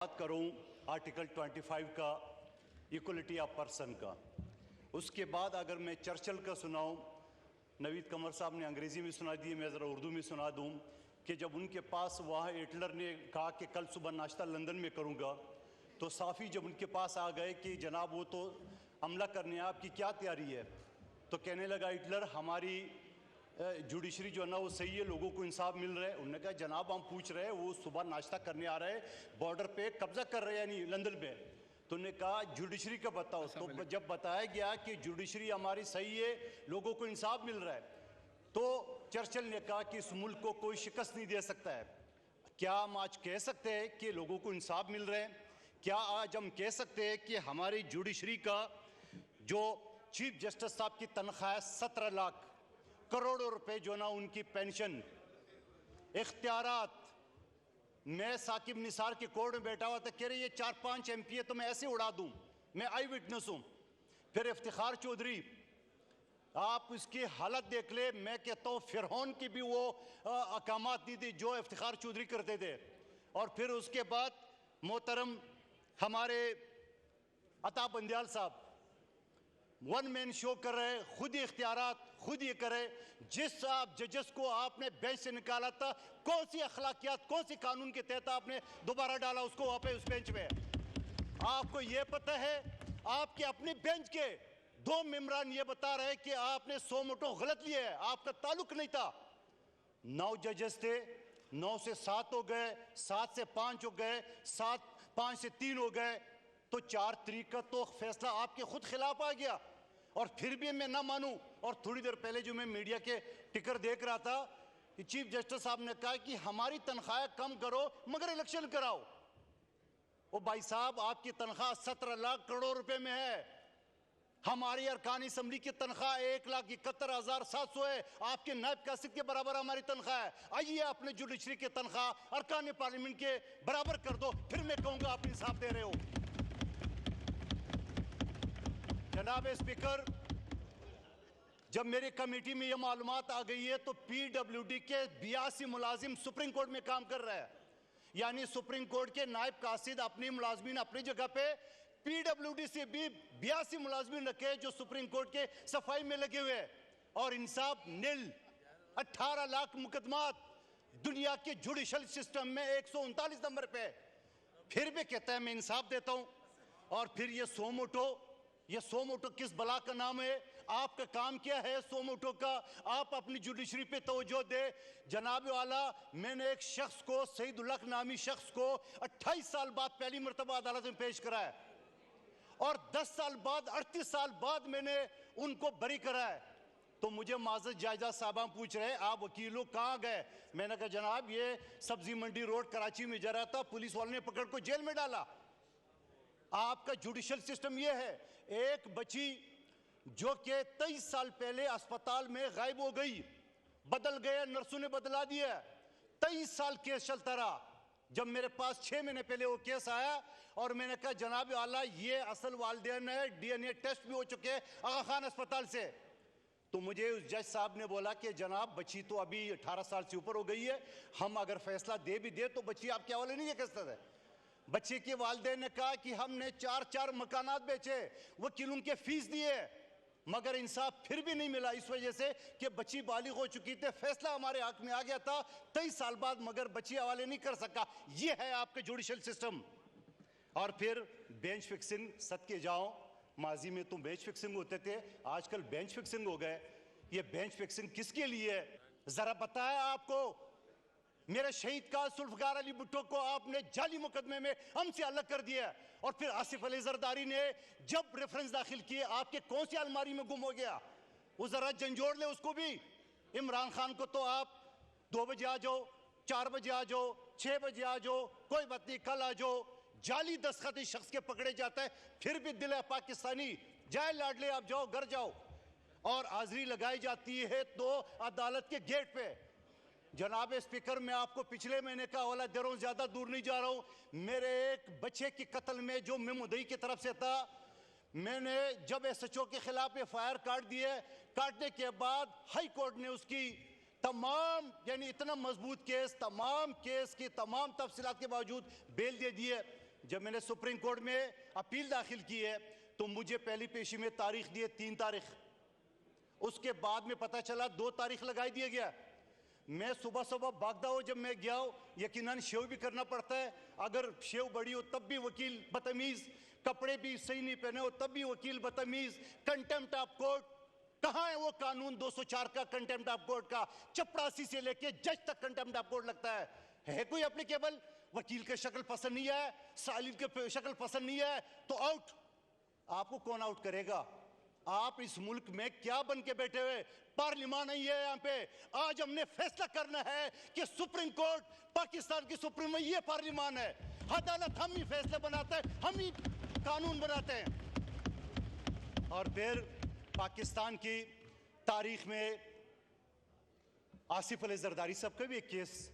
बात करूं आर्टिकल 25 का, इक्वलिटी ऑफ पर्सन का, उसके बाद अगर मैं चर्चिल का सुनाऊं, नवीद कमर साहब ने अंग्रेज़ी में सुना दी, मैं ज़रा उर्दू में सुना दूं कि जब उनके पास वहाँ हिटलर ने कहा कि कल सुबह नाश्ता लंदन में करूंगा, तो साफ़ी जब उनके पास आ गए कि जनाब वो तो हमला करने, आपकी क्या तैयारी है? तो कहने लगा हिटलर, हमारी जुडिशरी जो है ना वो सही है, लोगों को इंसाफ मिल रहा है। उन्होंने कहा जनाब हम पूछ रहे हैं, वो सुबह नाश्ता करने आ रहे हैं, बॉर्डर पे कब्जा कर रहे हैं यानी लंदन में। तो उन्होंने कहा जुडिशरी का बताओ। तो जब बताया गया कि जुडिशरी हमारी सही है, लोगों को इंसाफ मिल रहा है, तो चर्चिल ने कहा कि इस मुल्क को कोई शिकस्त नहीं दे सकता है। क्या हम आज कह सकते हैं कि लोगों को इंसाफ मिल रहा है? क्या आज हम कह सकते हैं कि हमारी जुडिशरी का जो चीफ जस्टिस साहब की तनख्वाह है 17 लाख करोड़ों रुपए, जो ना उनकी पेंशन, इख्तियारात, मैं साकिब निसार के कोर्ट में बैठा हुआ था, कह रहे ये 4-5 MP तो मैं ऐसे उड़ा दूं, मैं आई विटनेस हूं। फिर इफ्तिखार चौधरी, आप इसकी हालत देख ले, मैं कहता हूं फिरौन की भी वो अकामात नहीं थी जो इफ्तिखार चौधरी करते थे। और फिर उसके बाद मोहतरम हमारे अता बंदियाल साहब वन मैन शो कर रहे, खुद ही इख्तियारात खुद ही करे। जिस आप जजेस को आपने बेंच से निकाला था, कौन सी अखलाकियात, कौन सी कानून के तहत आपने दोबारा डाला उसको वहां पे उस बेंच में? आपको यह पता है? आपके अपने बेंच के 2 मेंबरान ये बता रहे कि आपने 100 मोटो गलत लिए है, आपका ताल्लुक नहीं था। 9 जजेस थे, 9 से 7 हो गए, 7 से 5 हो गए, 5 से 3 हो गए, तो 4 तरीक का तो फैसला आपके खुद खिलाफ आ गया। और फिर भी मैं ना मानूं। और थोड़ी देर पहले जो मैं मीडिया के टिकर देख रहा था कि चीफ जस्टिस साहब ने कहा कि हमारी तनख्वाह कम करो मगर इलेक्शन कराओ। ओ भाई साहब, आपकी तनख्वाह 17 लाख करोड़ रुपए में है, हमारी अरकान असम्बली की तनख्वाह 1,71,700 है, आपके नायब कासिद के बराबर हमारी तनख्वाह है। आइए अपने जुडिशरी की तनख्वाह अरकान पार्लियामेंट के बराबर कर दो, फिर मैं कहूंगा आप इंसाफ दे रहे हो। जनाब स्पीकर, जब मेरी कमेटी में यह मालूमात आ गई है तो PWD के 82 मुलाजिम सुप्रीम कोर्ट में काम कर रहा है, यानी सुप्रीम कोर्ट के नायब कासिद अपनी मुलाजमीन अपनी जगह पे, PWD से भी 82 मुलाजमीन रखे जो सुप्रीम कोर्ट के सफाई में लगे हुए हैं। और इंसाफ नील, 18 लाख मुकदमात दुनिया के जुडिशल सिस्टम में 139 नंबर पे, फिर भी कहता है मैं इंसाफ देता हूं। और फिर ये सो मोटो किस बला का नाम है? आपका काम क्या है सो मोटो का? आप अपनी जुडिशरी पे तवज्जो दे। जनाब वाला, मैंने एक शख्स को, सईदुल हक नामी शख्स को 28 साल बाद पहली मरतबा अदालत में पेश कराया और 10 साल बाद, 38 साल बाद मैंने उनको बरी कराया। तो मुझे माजद जायजा साहब पूछ रहे आप वकीलों कहाँ गए? मैंने कहा जनाब ये सब्जी मंडी रोड कराची में जा रहा था, पुलिस वालों ने पकड़ को जेल में डाला। आपका जुडिशल सिस्टम यह है। एक बच्ची जो कि 23 साल पहले अस्पताल में गायब हो गई, बदल गया, नर्सों ने बदला दिया, 23 साल केस चलता रहा। जब मेरे पास 6 महीने पहले वो केस आया और मैंने कहा जनाब आला ये असल वालिदैन है, DNA टेस्ट भी हो चुके हैं आगा खान अस्पताल से, तो मुझे उस जज साहब ने बोला कि जनाब बच्ची तो अभी 18 साल से ऊपर हो गई है, हम अगर फैसला दे भी दे तो बच्ची आपके हवाले नहीं कर सकते। बच्चे के वालिदैन ने कहा कि हमने 4 मकानात बेचे, वकीलों के फीस दिए, मगर इंसाफ फिर भी नहीं मिला, इस वजह से कि बच्ची बालिग हो चुकी थी, फैसला हमारे हक में आ गया था 23 साल बाद, मगर बच्ची हवाले नहीं कर सका। यह है आपका जुडिशल सिस्टम। और फिर बेंच फिक्सिंग, सद के जाओ, माजी में तो बेंच फिक्सिंग होते थे, आजकल बेंच फिक्सिंग हो गए। ये बेंच फिक्सिंग किसके लिए है जरा बताया आपको? मेरे शहीद का जुल्फकार अली भुट्टो को आपने जाली मुकदमे में हमसे अलग कर दिया, और फिर आसिफ अली जरदारी ने जब रेफरेंस दाखिल किए, आपके कौन सी अलमारी में गुम हो गया? वो जरा झंझोड़ ले उसको भी। इमरान खान को तो आप 2 बजे आ जाओ, 4 बजे आ जाओ, 6 बजे आ जाओ, कोई बात नहीं, कल आ जाओ। जाली दस्तखत शख्स के पकड़े जाता है, फिर भी दिल है पाकिस्तानी, जाए लाडले आप जाओ घर जाओ। और हाजिरी लगाई जाती है तो अदालत के गेट पे। जनाब स्पीकर, मैं आपको पिछले महीने का हवाला दे रहा हूं, ज्यादा दूर नहीं जा रहा हूं। मेरे एक बच्चे के कत्ल में जो मैं मुद्दई की तरफ से था, मैंने जब SHO के खिलाफ FIR काट दिए, काटने के बाद हाई कोर्ट ने उसकी तमाम, यानी इतना मजबूत केस, तमाम केस की तमाम तफसीलात के बावजूद बेल दे दिए। जब मैंने सुप्रीम कोर्ट में अपील दाखिल की है तो मुझे पहली पेशी में तारीख दी है 3 तारीख, उसके बाद में पता चला 2 तारीख लगाई दिया गया। मैं सुबह सुबह भागता हूँ, जब मैं गया हूँ यकीनन शेव भी करना पड़ता है, अगर शेव बड़ी हो तब भी वकील बदतमीज, कपड़े भी सही नहीं पहने हो तब भी वकील बदतमीज, कंटेम्प्ट ऑफ कोर्ट, कहां है वो कानून 204 का कंटेम्प्ट ऑफ कोर्ट का? चपरासी से लेके जज तक कंटेम्प्ट ऑफ कोर्ट लगता है कोई एप्लीकेबल? वकील के शक्ल पसंद नहीं है, सालिल के शक्ल पसंद नहीं है तो आउट। आपको कौन आउट करेगा? आप इस मुल्क में क्या बन के बैठे हुए? पार्लियामान नहीं है यहाँ पे। आज हमने फैसला करना है कि सुप्रीम कोर्ट पाकिस्तान की सुप्रीम, ये पार्लियामान है, अदालत हम ही फैसले बनाते हैं, हम ही कानून बनाते हैं। और फिर पाकिस्तान की तारीख में आसिफ अली जरदारी साहब का भी एक केस,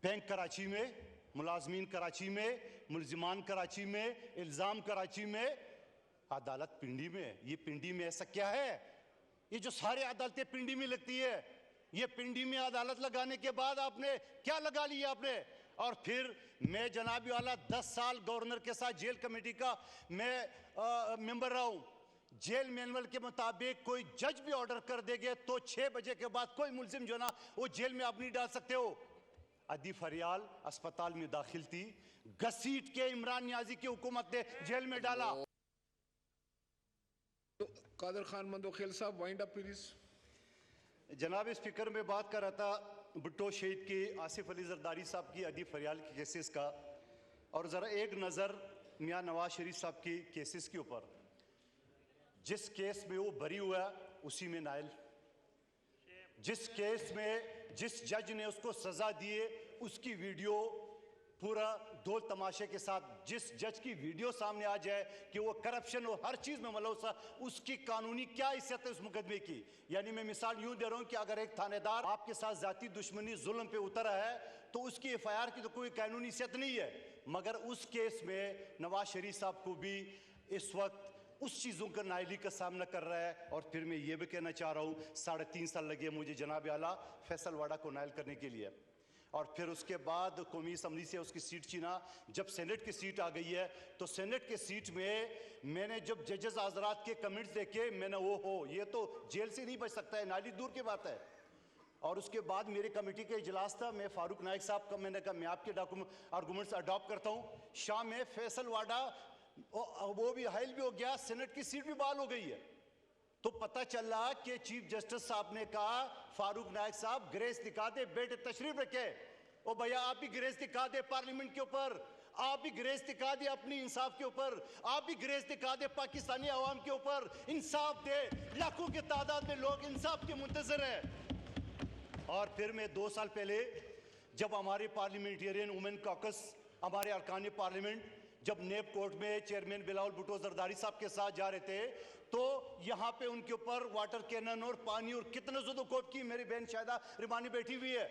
बैंक कराची में, मुलाजमीन कराची में, मुलजिमान कराची में, इल्जाम कराची में, अदालत पिंडी में। ये पिंडी में ऐसा क्या है? ये जो सारी अदालतें पिंडी में लगती है, ये पिंडी में अदालत लगाने के बाद आपने क्या लगा लिया आपने? और फिर मैं जनाबी वाला 10 साल गवर्नर के साथ जेल कमेटी का मैं मेंबर रहा हूं। जेल मैनुअल के मुताबिक कोई जज भी ऑर्डर कर देंगे तो 6 बजे के बाद कोई मुलजिम जो ना वो जेल में आप नहीं डाल सकते हो। अदी फरियाल अस्पताल में दाखिल थी, घसीट के इमरान नियाजी की हुकूमत ने जेल में डाला। कादर खान मंदोखेल साहब, वाइंड अप प्लीज। जनाब स्पीकर, में बात कर रहा था भुट्टो शहीद की, आसिफ अली जरदारी साहब की, अदी फरियाल के केसेस का, और ज़रा एक नज़र मियाँ नवाज शरीफ साहब की केसेस के ऊपर। जिस केस में वो बरी हुआ उसी में नायल, जिस केस में जिस जज ने उसको सजा दिए उसकी वीडियो पूरा ढोल तमाशे के साथ, जिस जज की वीडियो सामने आ जाए कि वो करप्शन और हर चीज में मलौसा, उसकी कानूनी क्या हैसियत है उस मुकदमे की? यानी मैं मिसाल यूं दे रहा हूं कि अगर एक थानेदार आपके साथ जाती दुश्मनी जुल्म पे उतरा है तो उसकी एफआईआर की तो कोई कानूनी हैसियत नहीं है, मगर उस केस में नवाज शरीफ साहब को भी इस वक्त उस चीज़ों का नाइली का सामना कर रहा है। और फिर मैं ये भी कहना चाह रहा हूँ 3.5 साल लगे मुझे जनाब आला फैसल वाडा को नाइल करने के लिए, और फिर उसके बाद कौमी असम्बली से उसकी सीट छीना। जब सेनेट की सीट आ गई है तो सेनेट के सीट में मैंने जब जजेस हजरात के कमेंट्स देखे, मैंने वो ये तो जेल से नहीं बच सकता है, नाली दूर की बात है। और उसके बाद मेरी कमेटी का इजलास था, मैं फारूक नाइक साहब का मैंने कहा मैं आपके आर्गूमेंट्स अडॉप्ट करता हूँ। शाम में फैसल वाडा वो भी हाइल भी हो गया, सेनेट की सीट भी बहाल हो गई है। तो पता चला कि चीफ जस्टिस साहब ने कहा फारूक नाइक साहब ग्रेस दिखा दे, बेटे तशरीफ रखे। ओ भैया आप भी ग्रेस दिखा दे पार्लियामेंट के ऊपर, आप भी ग्रेस दिखा दे अपनी इंसाफ के ऊपर, आप भी ग्रेस दिखा दे पाकिस्तानी अवाम के ऊपर, इंसाफ दे। लाखों की तादाद में लोग इंसाफ के मुंतजर है। और फिर मैं 2 साल पहले जब हमारे पार्लियामेंटेरियन वुमेन कॉकस, हमारे अरकान पार्लियामेंट जब नेब कोर्ट में चेयरमैन बिलावल भुट्टो जरदारी साहब के साथ जा रहे थे तो यहाँ पे उनके ऊपर वाटर कैनन और पानी और कितने जुदो कोट की, मेरी बहन शायदा रिमानी बैठी हुई है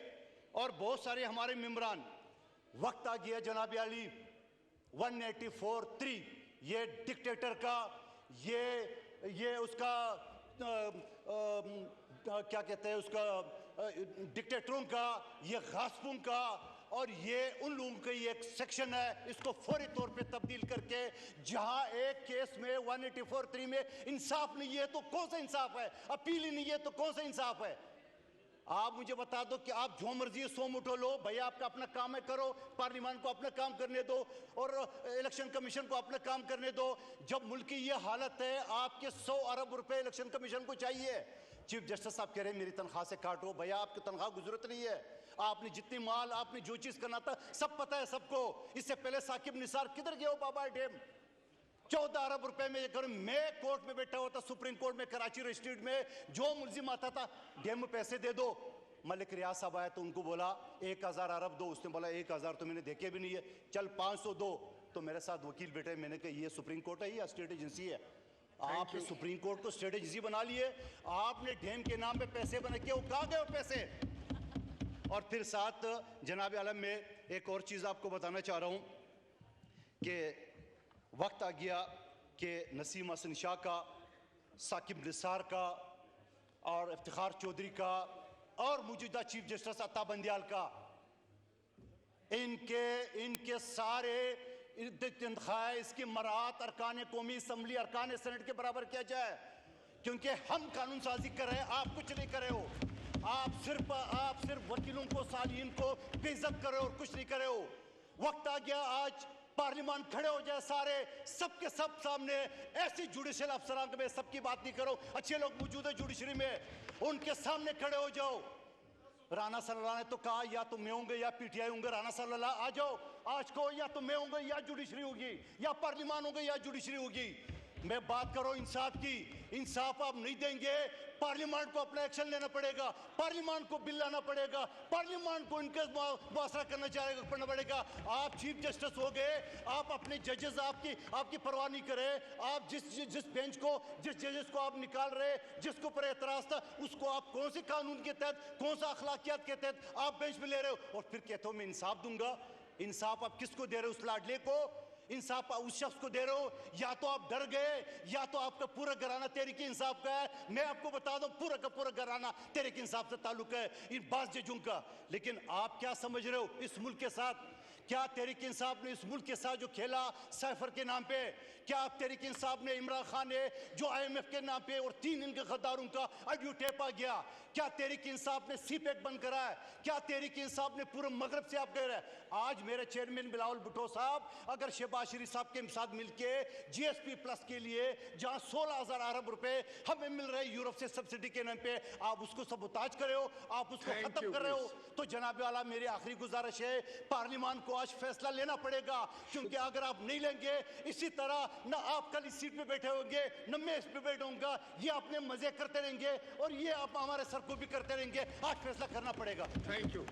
और बहुत सारे हमारे मेम्बरान। वक्त आ गया जनाब आली 184(3) ये डिक्टेटर का, ये उसका क्या कहते हैं उसका, डिक्टेटरों का, ये गास्पों का, और ये उन लोगों का एक सेक्शन है, इसको फौरी तौर पे तब्दील करके, जहां एक केस में 184(3) में इंसाफ नहीं है तो कौन सा इंसाफ है? अपील ही नहीं है तो कौन सा इंसाफ है? आप मुझे बता दो कि आप जो मर्जी सो मुठो लो, भैया आपका अपना काम है करो, पार्लियामान को अपना काम करने दो और इलेक्शन कमीशन को अपना काम करने दो। जब मुल्क की ये हालत है, आपके 100 अरब रुपए इलेक्शन कमीशन को चाहिए। चीफ जस्टिस साहब कह रहे हैं मेरी तनख्वाह से काटो, भैया आपकी तनख्वाह की जरूरत नहीं है, आपने जितनी माल, आपने जो चीज करना था सब पता है सबको। इससे पहले साकिब निसार किधर गया हो बाबा डैम, 14 अरब रुपए में ये करूं। मैं कोर्ट में बैठा हुआ था सुप्रीम कोर्ट में कराची रजिस्ट्रेट में, जो मुलजिम आता था डैम में पैसे दे दो। मलिक रियाज साहब आया तो उनको बोला 1000 अरब दो, उसने बोला 1000 तो मैंने देखे भी नहीं है, चल 500 दो। तो मेरे साथ वकील बैठे, मैंने कहा ये सुप्रीम कोर्ट है या स्टेट एजेंसी है? आपने सुप्रीम कोर्ट को स्टेट एजेंसी बना लिए, आपने डैम के नाम पे पैसे बना के, वो कहां गए वो पैसे? और फिर साथ जनाब आलम में एक और चीज़ आपको बताना चाह रहा हूँ कि वक्त आ गया कि नसीम हसन शाह का, साकिब निसार का और इफ्तिखार चौधरी का और मौजूदा चीफ जस्टिस अता बंदियाल का, इनके सारे तनख्वाह इसकी मराहत अरकान कौमी असम्बली अरकान सेनेट के बराबर किया जाए, क्योंकि हम कानून साजी कर रहे हैं, आप कुछ नहीं कर रहे हो। आप सिर्फ वकीलों को सालीन को बेइज्जत कर रहे हो और कुछ नहीं कर रहे हो। वक्त आ गया आज पार्लियामान खड़े हो जाए, सारे सबके सब सामने ऐसी जुडिशियल अफसरान में सबकी बात नहीं करो, अच्छे लोग मौजूद है जुडिशरी में, उनके सामने खड़े हो जाओ। राणा सल्लल्लाह ने तो कहा या तो मैं होंगे या पीटीआई होंगे। राणा सल्लल्लाह आ जाओ, आज को या तो मैं होंगे या जुडिशरी होगी, या पार्लियामान होंगे या जुडिशरी होगी। मैं बात करो इंसाफ की, इंसाफ आप नहीं देंगे, पार्लियामान को अपना एक्शन लेना पड़ेगा, पार्लियामान को बिल लाना पड़ेगा, पार्लियामान को इनके मुआवजा करना पड़ेगा। आप चीफ जस्टिस हो गए, आप अपने जजेस आपकी परवाह नहीं करे। आप जिस बेंच को, जिस जजेस को आप निकाल रहे, जिसके ऊपर एतराज था, उसको आप कौन से कानून के तहत, कौन सा अखलाकियात के तहत आप बेंच में ले रहे हो, और फिर कहते हो मैं इंसाफ दूंगा। इंसाफ आप किसको दे रहे हो? उस लाडले को? इंसाफ उस शख्स को दे रहे हो? या तो आप डर गए, या तो आपका पूरा घराना तहरीक इंसाफ का है। मैं आपको बता दूं, पूरा का पूरा घराना तहरीक इंसाफ से ताल्लुक है, इन बास जजों का। लेकिन आप क्या समझ रहे हो इस मुल्क के साथ? क्या तहरीक इंसाफ ने इस मुल्क के साथ जो खेला साइफर के नाम पे, क्या आप तहरीक इंसाफ ने इमरान खान ने जो IMF के नाम पे और 3 इनके गद्दारों का ऑडियो टेप आ गया, क्या तहरीक इंसाफ ने सीपैक बंद करा है? क्या तहरीक इंसाफ ने पूरे मगरब से आप कह रहे हैं? आज मेरे चेयरमैन बिलावल भुट्टो साहब अगर शहबाज शरीफ साहब के साथ मिलके GSP प्लस के लिए जहां 16,000 अरब रुपए हमें मिल रहे यूरोप से सब्सिडी के नाम पे, आप उसको सबूताज कर रहे हो, आप उसको खत्म कर रहे हो। तो जनाब वाला मेरी आखिरी गुजारिश है, पार्लियामान को आज फैसला लेना पड़ेगा, क्योंकि अगर आप नहीं लेंगे, इसी तरह ना आप कल इस सीट पे बैठे होंगे, न मैं इस पे बैठूंगा, ये अपने मजे करते रहेंगे और ये आप हमारे सर को भी करते रहेंगे। आज फैसला करना पड़ेगा। Thank you.